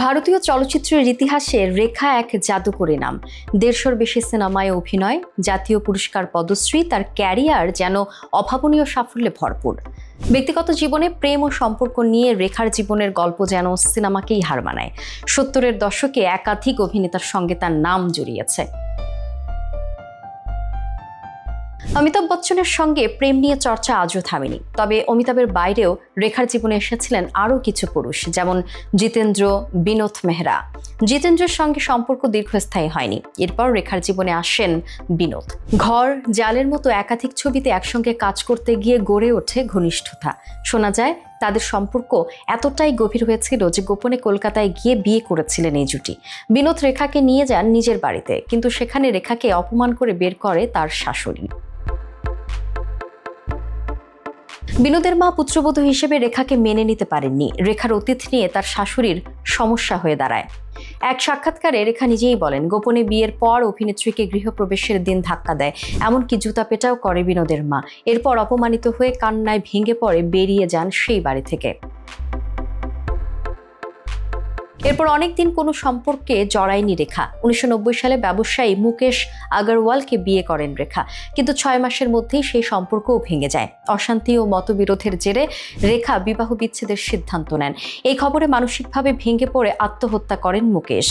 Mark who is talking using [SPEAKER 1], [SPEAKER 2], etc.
[SPEAKER 1] ভারতীয় চলচ্চিত্রের ইতিহাসে রেখা এক জাদুকরী নাম। ১৫০'র বেশি সিনেমায় অভিনয়, জাতীয় পুরস্কার পদ্মশ্রী, তার ক্যারিয়ার যেন অভাবনীয় সাফল্যে ভরপুর। ব্যক্তিগত জীবনে প্রেম ও সম্পর্ক নিয়ে রেখার জীবনের গল্প যেন সিনেমাকেই হার মানায়। ৭০-এর দশকে একাধিক অভিনেতার সঙ্গে তার নাম জড়িয়েছে। অমিতাভ বচ্চনের সঙ্গে প্রেম নিয়ে চর্চা আজও থামেনি। তবে অমিতাভের বাইরেও রেখার জীবনে এসেছিলেন আরও কিছু পুরুষ, যেমন জিতেন্দ্র, বিনোদ মেহরা। জিতেন্দ্রের সঙ্গে সম্পর্ক দীর্ঘস্থায়ী হয়নি। এরপর রেখার জীবনে আসেন বিনোদ। ঘর, জালের মতো একাধিক ছবিতে একসঙ্গে কাজ করতে গিয়ে গড়ে ওঠে ঘনিষ্ঠতা। শোনা যায় তাদের সম্পর্ক এতটাই গভীর হয়েছিল যে গোপনে কলকাতায় গিয়ে বিয়ে করেছিলেন এই জুটি। বিনোদ রেখাকে নিয়ে যান নিজের বাড়িতে, কিন্তু সেখানে রেখাকে অপমান করে বের করে তার শাশুড়ি। বিনোদের মা পুত্রবধূ হিসেবে রেখাকে মেনে নিতে পারেননি। রেখার অতীত নিয়ে তার শাশুড়ির সমস্যা হয়ে দাঁড়ায়। এক সাক্ষাৎকারে রেখা নিজেই বলেন, গোপনে বিয়ের পর অভিনেত্রীকে গৃহপ্রবেশের দিন ধাক্কা দেয়, এমনকি জুতা পেটাও করে বিনোদের মা। এরপর অপমানিত হয়ে কান্নায় ভেঙে পড়ে বেরিয়ে যান সেই বাড়ি থেকে। এরপর অনেকদিন কোনো সম্পর্কে জড়ায়নি রেখা। ১৯৯০ সালে ব্যবসায়ী মুকেশ আগরওয়ালকে বিয়ে করেন রেখা, কিন্তু ৬ মাসের মধ্যেই সেই সম্পর্কও ভেঙে যায়। অশান্তি ও মতবিরোধের জেরে রেখা বিবাহ বিচ্ছেদের সিদ্ধান্ত নেন। এই খবরে মানসিকভাবে ভেঙে পড়ে আত্মহত্যা করেন মুকেশ।